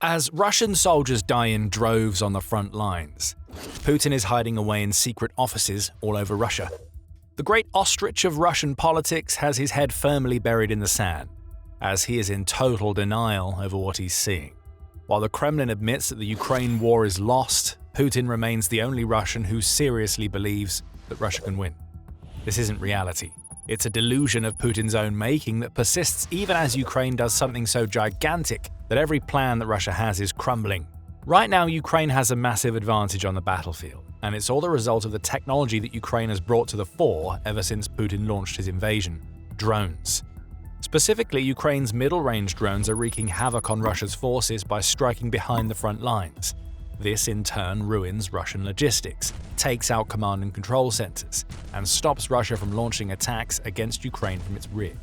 As Russian soldiers die in droves on the front lines, Putin is hiding away in secret offices all over Russia. The great ostrich of Russian politics has his head firmly buried in the sand, as he is in total denial over what he's seeing. While the Kremlin admits that the Ukraine war is lost, Putin remains the only Russian who seriously believes that Russia can win. This isn't reality. It's a delusion of Putin's own making that persists even as Ukraine does something so gigantic that every plan that Russia has is crumbling. Right now, Ukraine has a massive advantage on the battlefield, and it's all the result of the technology that Ukraine has brought to the fore ever since Putin launched his invasion: drones. Specifically, Ukraine's middle-range drones are wreaking havoc on Russia's forces by striking behind the front lines. This in turn ruins Russian logistics, takes out command and control centers, and stops Russia from launching attacks against Ukraine from its rear.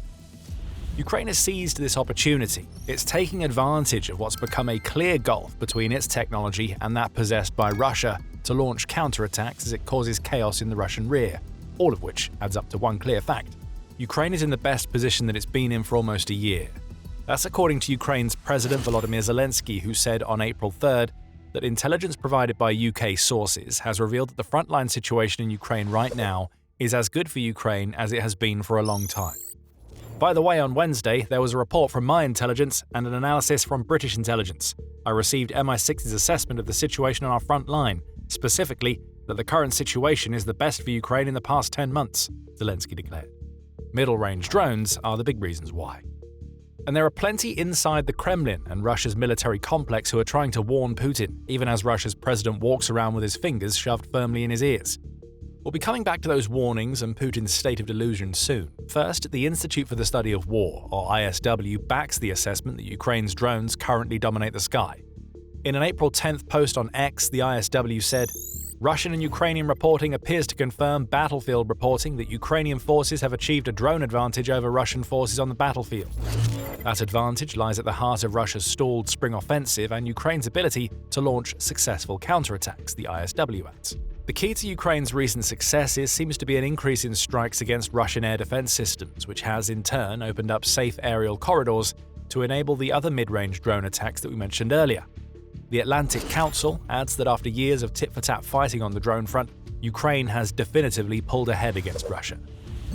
Ukraine has seized this opportunity. It's taking advantage of what's become a clear gulf between its technology and that possessed by Russia to launch counterattacks as it causes chaos in the Russian rear, all of which adds up to one clear fact: Ukraine is in the best position that it's been in for almost a year. That's according to Ukraine's President Volodymyr Zelensky, who said on April 3rd that intelligence provided by UK sources has revealed that the frontline situation in Ukraine right now is as good for Ukraine as it has been for a long time. By the way, on Wednesday, there was a report from my intelligence and an analysis from British intelligence. I received MI6's assessment of the situation on our front line, specifically that the current situation is the best for Ukraine in the past 10 months, Zelensky declared. Middle-range drones are the big reasons why. And there are plenty inside the Kremlin and Russia's military complex who are trying to warn Putin, even as Russia's president walks around with his fingers shoved firmly in his ears. We'll be coming back to those warnings and Putin's state of delusion soon. First, the Institute for the Study of War, or ISW, backs the assessment that Ukraine's drones currently dominate the sky. In an April 10th post on X, the ISW said, "Russian and Ukrainian reporting appears to confirm battlefield reporting that Ukrainian forces have achieved a drone advantage over Russian forces on the battlefield. That advantage lies at the heart of Russia's stalled spring offensive and Ukraine's ability to launch successful counterattacks," the ISW adds. The key to Ukraine's recent successes seems to be an increase in strikes against Russian air defense systems, which has in turn opened up safe aerial corridors to enable the other mid-range drone attacks that we mentioned earlier. The Atlantic Council adds that after years of tit-for-tat fighting on the drone front, Ukraine has definitively pulled ahead against Russia.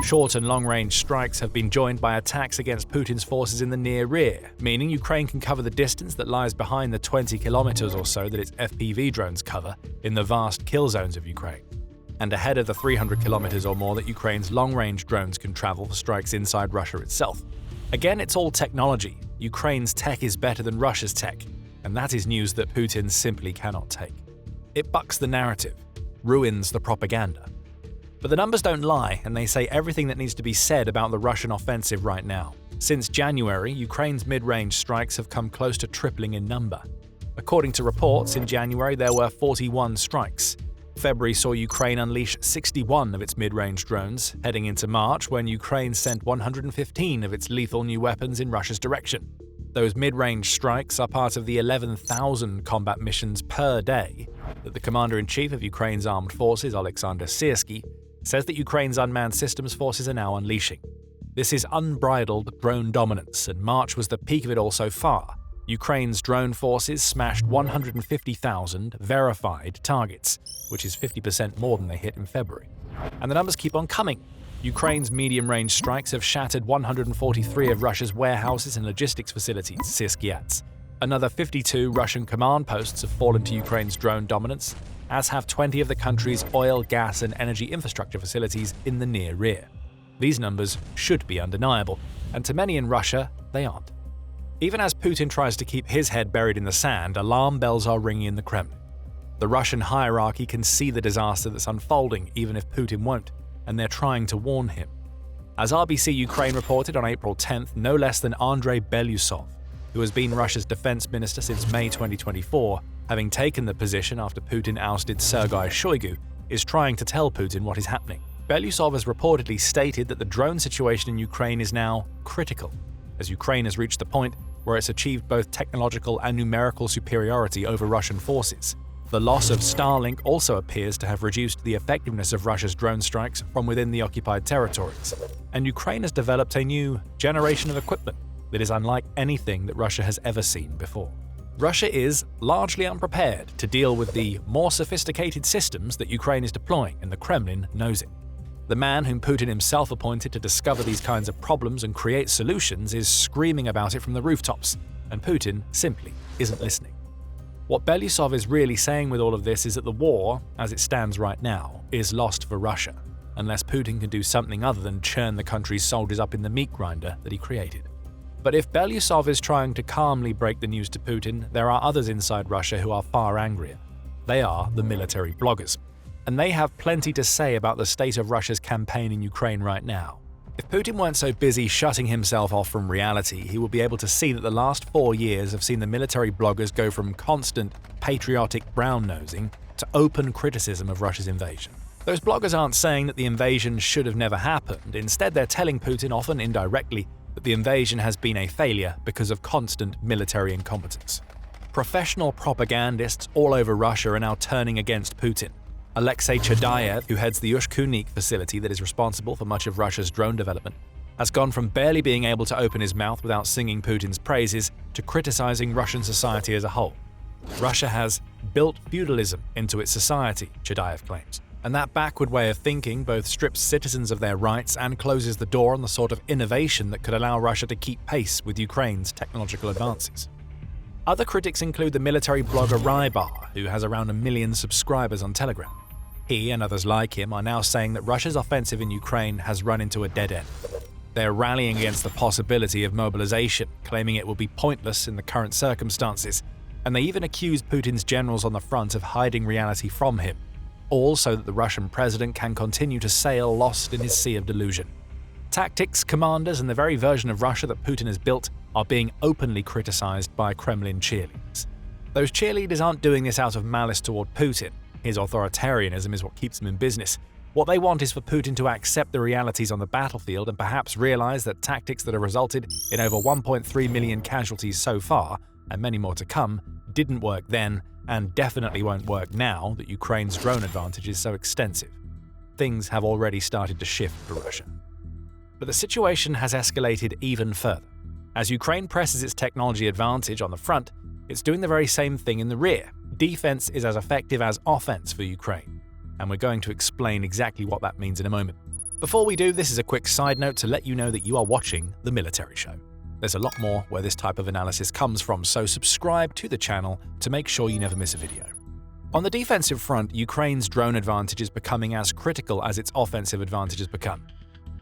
Short and long-range strikes have been joined by attacks against Putin's forces in the near rear, meaning Ukraine can cover the distance that lies behind the 20 kilometers or so that its FPV drones cover in the vast kill zones of Ukraine, and ahead of the 300 kilometers or more that Ukraine's long-range drones can travel for strikes inside Russia itself. Again, it's all technology. Ukraine's tech is better than Russia's tech, and that is news that Putin simply cannot take. It bucks the narrative, ruins the propaganda. But the numbers don't lie, and they say everything that needs to be said about the Russian offensive right now. Since January, Ukraine's mid-range strikes have come close to tripling in number. According to reports, in January there were 41 strikes. February saw Ukraine unleash 61 of its mid-range drones, heading into March when Ukraine sent 115 of its lethal new weapons in Russia's direction. Those mid-range strikes are part of the 11,000 combat missions per day that the Commander-in-Chief of Ukraine's armed forces, Alexander Syrsky, says that Ukraine's unmanned systems forces are now unleashing. This is unbridled drone dominance, and March was the peak of it all so far. Ukraine's drone forces smashed 150,000 verified targets, which is 50% more than they hit in February. And the numbers keep on coming. Ukraine's medium-range strikes have shattered 143 of Russia's warehouses and logistics facilities, Syrsky adds. Another 52 Russian command posts have fallen to Ukraine's drone dominance, as have 20 of the country's oil, gas, and energy infrastructure facilities in the near rear. These numbers should be undeniable, and to many in Russia, they aren't. Even as Putin tries to keep his head buried in the sand, alarm bells are ringing in the Kremlin. The Russian hierarchy can see the disaster that's unfolding, even if Putin won't, and they're trying to warn him. As RBC Ukraine reported on April 10th, no less than Andrei Belousov, who has been Russia's defense minister since May 2024, having taken the position after Putin ousted Sergei Shoigu, is trying to tell Putin what is happening. Belousov has reportedly stated that the drone situation in Ukraine is now critical, as Ukraine has reached the point where it's achieved both technological and numerical superiority over Russian forces. The loss of Starlink also appears to have reduced the effectiveness of Russia's drone strikes from within the occupied territories, and Ukraine has developed a new generation of equipment that is unlike anything that Russia has ever seen before. Russia is largely unprepared to deal with the more sophisticated systems that Ukraine is deploying, and the Kremlin knows it. The man whom Putin himself appointed to discover these kinds of problems and create solutions is screaming about it from the rooftops, and Putin simply isn't listening. What Belousov is really saying with all of this is that the war, as it stands right now, is lost for Russia, unless Putin can do something other than churn the country's soldiers up in the meat grinder that he created. But if Belousov is trying to calmly break the news to Putin, there are others inside Russia who are far angrier. They are the military bloggers. And they have plenty to say about the state of Russia's campaign in Ukraine right now. If Putin weren't so busy shutting himself off from reality, he would be able to see that the last 4 years have seen the military bloggers go from constant patriotic brown-nosing to open criticism of Russia's invasion. Those bloggers aren't saying that the invasion should have never happened. Instead, they're telling Putin, often indirectly, that the invasion has been a failure because of constant military incompetence. Professional propagandists all over Russia are now turning against Putin. Alexei Chadayev, who heads the Ushkunik facility that is responsible for much of Russia's drone development, has gone from barely being able to open his mouth without singing Putin's praises to criticizing Russian society as a whole. Russia has built feudalism into its society, Chadayev claims, and that backward way of thinking both strips citizens of their rights and closes the door on the sort of innovation that could allow Russia to keep pace with Ukraine's technological advances. Other critics include the military blogger Rybar, who has around 1 million subscribers on Telegram. He and others like him are now saying that Russia's offensive in Ukraine has run into a dead end. They're rallying against the possibility of mobilization, claiming it will be pointless in the current circumstances, and they even accuse Putin's generals on the front of hiding reality from him, all so that the Russian president can continue to sail lost in his sea of delusion. Tactics, commanders, and the very version of Russia that Putin has built are being openly criticized by Kremlin cheerleaders. Those cheerleaders aren't doing this out of malice toward Putin. His authoritarianism is what keeps them in business. What they want is for Putin to accept the realities on the battlefield and perhaps realize that tactics that have resulted in over 1.3 million casualties so far, and many more to come, didn't work then and definitely won't work now that Ukraine's drone advantage is so extensive. Things have already started to shift for Russia. But the situation has escalated even further. As Ukraine presses its technology advantage on the front, it's doing the very same thing in the rear. Defense is as effective as offense for Ukraine, and we're going to explain exactly what that means in a moment. Before we do, this is a quick side note to let you know that you are watching The Military Show. There's a lot more where this type of analysis comes from, so subscribe to the channel to make sure you never miss a video. On the defensive front, Ukraine's drone advantage is becoming as critical as its offensive advantage has become.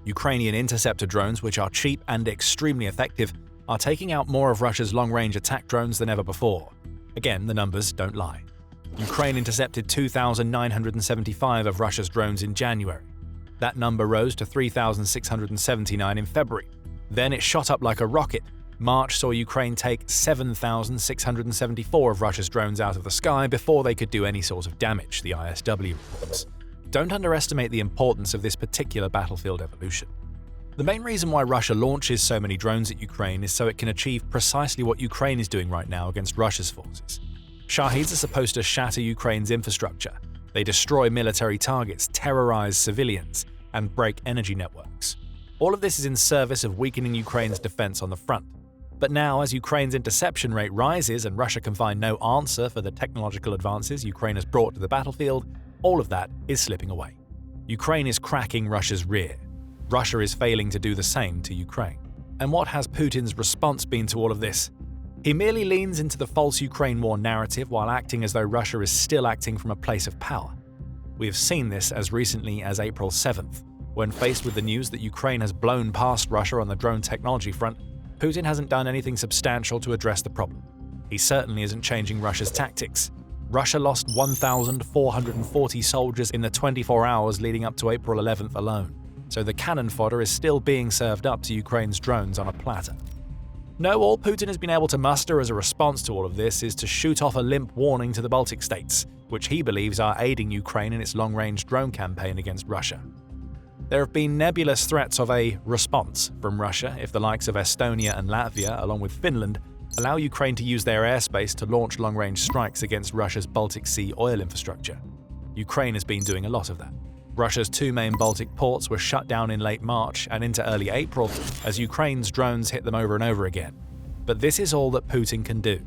Ukrainian interceptor drones, which are cheap and extremely effective, are taking out more of Russia's long-range attack drones than ever before. Again, the numbers don't lie. Ukraine intercepted 2,975 of Russia's drones in January. That number rose to 3,679 in February. Then it shot up like a rocket. March saw Ukraine take 7,674 of Russia's drones out of the sky before they could do any sort of damage, the ISW reports. Don't underestimate the importance of this particular battlefield evolution. The main reason why Russia launches so many drones at Ukraine is so it can achieve precisely what Ukraine is doing right now against Russia's forces. Shaheeds are supposed to shatter Ukraine's infrastructure. They destroy military targets, terrorize civilians, and break energy networks. All of this is in service of weakening Ukraine's defense on the front. But now, as Ukraine's interception rate rises and Russia can find no answer for the technological advances Ukraine has brought to the battlefield, all of that is slipping away. Ukraine is cracking Russia's rear. Russia is failing to do the same to Ukraine. And what has Putin's response been to all of this? He merely leans into the false Ukraine war narrative while acting as though Russia is still acting from a place of power. We have seen this as recently as April 7th, when faced with the news that Ukraine has blown past Russia on the drone technology front. Putin hasn't done anything substantial to address the problem. He certainly isn't changing Russia's tactics. Russia lost 1,440 soldiers in the 24 hours leading up to April 11th alone, so the cannon fodder is still being served up to Ukraine's drones on a platter. No, all Putin has been able to muster as a response to all of this is to shoot off a limp warning to the Baltic states, which he believes are aiding Ukraine in its long-range drone campaign against Russia. There have been nebulous threats of a response from Russia if the likes of Estonia and Latvia, along with Finland, allow Ukraine to use their airspace to launch long-range strikes against Russia's Baltic Sea oil infrastructure. Ukraine has been doing a lot of that. Russia's 2 main Baltic ports were shut down in late March and into early April as Ukraine's drones hit them over and over again. But this is all that Putin can do.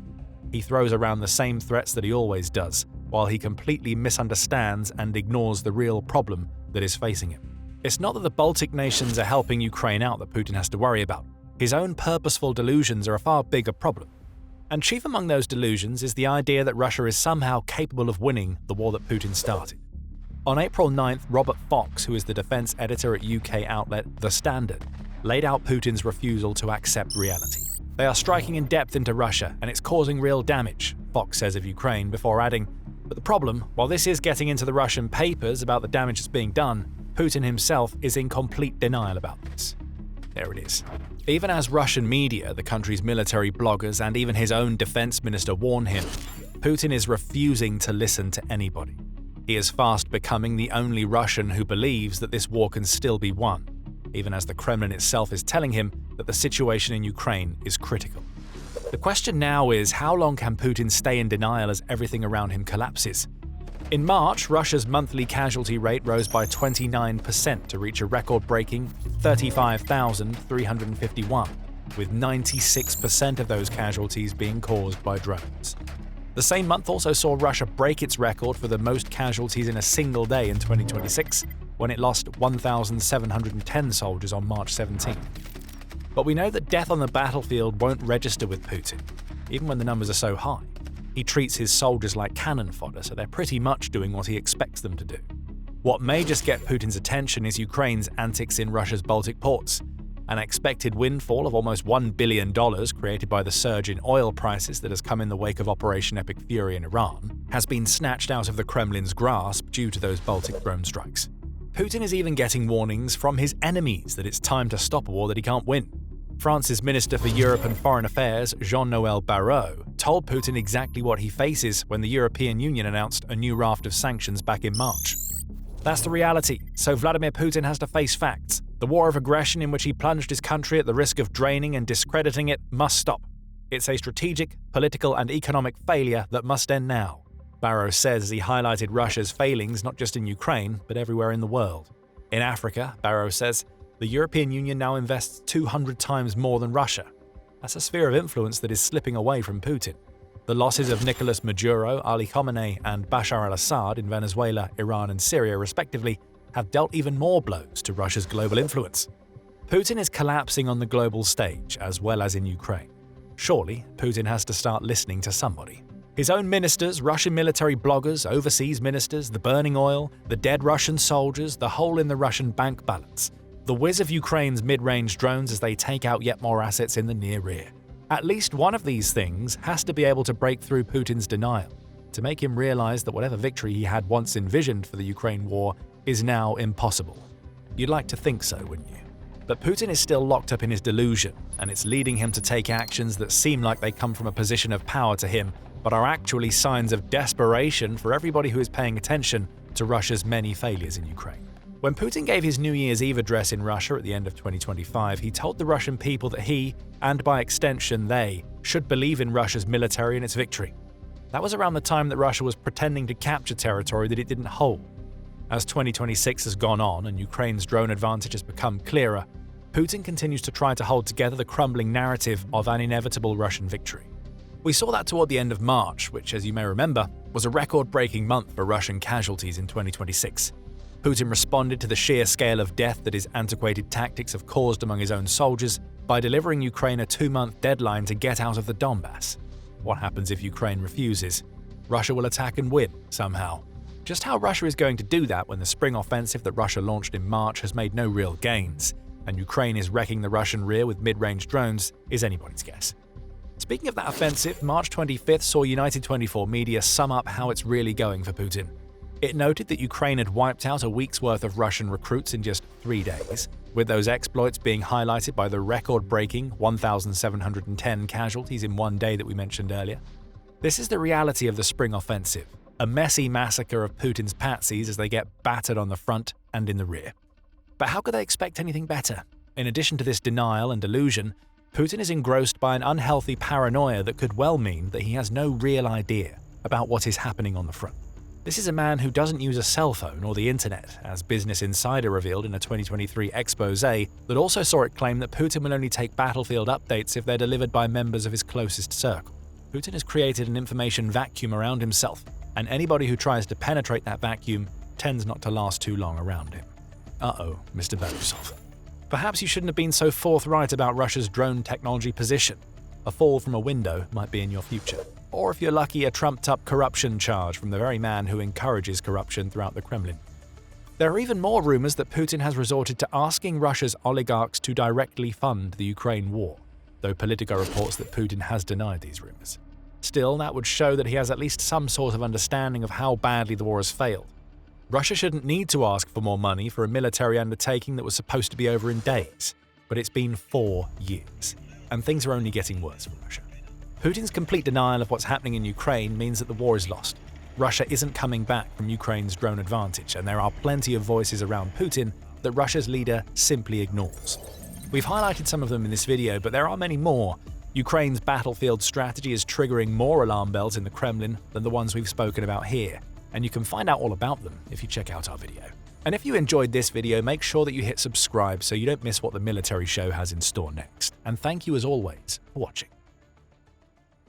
he throws around the same threats that he always does, while he completely misunderstands and ignores the real problem that is facing him. It's not that the Baltic nations are helping Ukraine out that Putin has to worry about. His own purposeful delusions are a far bigger problem. And chief among those delusions is the idea that Russia is somehow capable of winning the war that Putin started. On April 9th, Robert Fox, who is the defense editor at UK outlet The Standard, laid out Putin's refusal to accept reality. They are striking in depth into Russia, and it's causing real damage, Fox says of Ukraine, before adding, but the problem, while this is getting into the Russian papers about the damage that's being done, Putin himself is in complete denial about this. There it is. Even as Russian media, the country's military bloggers, and even his own defense minister warn him, Putin is refusing to listen to anybody. He is fast becoming the only Russian who believes that this war can still be won, even as the Kremlin itself is telling him that the situation in Ukraine is critical. The question now is, how long can Putin stay in denial as everything around him collapses? In March, Russia's monthly casualty rate rose by 29% to reach a record-breaking 35,351, with 96% of those casualties being caused by drones. The same month also saw Russia break its record for the most casualties in a single day in 2026, when it lost 1,710 soldiers on March 17. But we know that death on the battlefield won't register with Putin, even when the numbers are so high. He treats his soldiers like cannon fodder, so they're pretty much doing what he expects them to do. What may just get Putin's attention is Ukraine's antics in Russia's Baltic ports. An expected windfall of almost $1 billion created by the surge in oil prices that has come in the wake of Operation Epic Fury in Iran has been snatched out of the Kremlin's grasp due to those Baltic drone strikes. Putin is even getting warnings from his enemies that it's time to stop a war that he can't win. France's Minister for Europe and Foreign Affairs, Jean-Noël Barrot, told Putin exactly what he faces when the European Union announced a new raft of sanctions back in March. That's the reality, so Vladimir Putin has to face facts. The war of aggression in which he plunged his country at the risk of draining and discrediting it must stop. It's a strategic, political and economic failure that must end now, Barrot says as he highlighted Russia's failings not just in Ukraine, but everywhere in the world. In Africa, Barrot says, the European Union now invests 200 times more than Russia. That's a sphere of influence that is slipping away from Putin. The losses of Nicolas Maduro, Ali Khamenei, and Bashar al-Assad in Venezuela, Iran, and Syria, respectively, have dealt even more blows to Russia's global influence. Putin is collapsing on the global stage, as well as in Ukraine. Surely, Putin has to start listening to somebody. His own ministers, Russian military bloggers, overseas ministers, the burning oil, the dead Russian soldiers, the hole in the Russian bank balance, the whiz of Ukraine's mid-range drones as they take out yet more assets in the near rear. At least one of these things has to be able to break through Putin's denial, to make him realize that whatever victory he had once envisioned for the Ukraine war is now impossible. You'd like to think so, wouldn't you? But Putin is still locked up in his delusion, and it's leading him to take actions that seem like they come from a position of power to him, but are actually signs of desperation for everybody who is paying attention to Russia's many failures in Ukraine. When Putin gave his New Year's Eve address in Russia at the end of 2025, he told the Russian people that he, and by extension they, should believe in Russia's military and its victory. That was around the time that Russia was pretending to capture territory that it didn't hold. As 2026 has gone on and Ukraine's drone advantage has become clearer, Putin continues to try to hold together the crumbling narrative of an inevitable Russian victory. We saw that toward the end of March, which, as you may remember, was a record-breaking month for Russian casualties in 2026. Putin responded to the sheer scale of death that his antiquated tactics have caused among his own soldiers by delivering Ukraine a 2-month deadline to get out of the Donbass. What happens if Ukraine refuses? Russia will attack and win, somehow. Just how Russia is going to do that when the spring offensive that Russia launched in March has made no real gains, and Ukraine is wrecking the Russian rear with mid-range drones, is anybody's guess. Speaking of that offensive, March 25th saw United 24 media sum up how it's really going for Putin. It noted that Ukraine had wiped out a week's worth of Russian recruits in just 3 days, with those exploits being highlighted by the record-breaking 1,710 casualties in one day that we mentioned earlier. This is the reality of the spring offensive, a messy massacre of Putin's patsies as they get battered on the front and in the rear. But how could they expect anything better? In addition to this denial and delusion, Putin is engrossed by an unhealthy paranoia that could well mean that he has no real idea about what is happening on the front. This is a man who doesn't use a cell phone or the internet, as Business Insider revealed in a 2023 expose that also saw it claim that Putin will only take battlefield updates if they're delivered by members of his closest circle. Putin has created an information vacuum around himself, and anybody who tries to penetrate that vacuum tends not to last too long around him. Uh-oh, Mr. Belousov. Perhaps you shouldn't have been so forthright about Russia's drone technology position. A fall from a window might be in your future. Or if you're lucky, a trumped-up corruption charge from the very man who encourages corruption throughout the Kremlin. There are even more rumors that Putin has resorted to asking Russia's oligarchs to directly fund the Ukraine war, though Politico reports that Putin has denied these rumors. Still, that would show that he has at least some sort of understanding of how badly the war has failed. Russia shouldn't need to ask for more money for a military undertaking that was supposed to be over in days, but it's been 4 years, and things are only getting worse for Russia. Putin's complete denial of what's happening in Ukraine means that the war is lost. Russia isn't coming back from Ukraine's drone advantage, and there are plenty of voices around Putin that Russia's leader simply ignores. We've highlighted some of them in this video, but there are many more. Ukraine's battlefield strategy is triggering more alarm bells in the Kremlin than the ones we've spoken about here, and you can find out all about them if you check out our video. And if you enjoyed this video, make sure that you hit subscribe so you don't miss what the military show has in store next. And thank you as always for watching.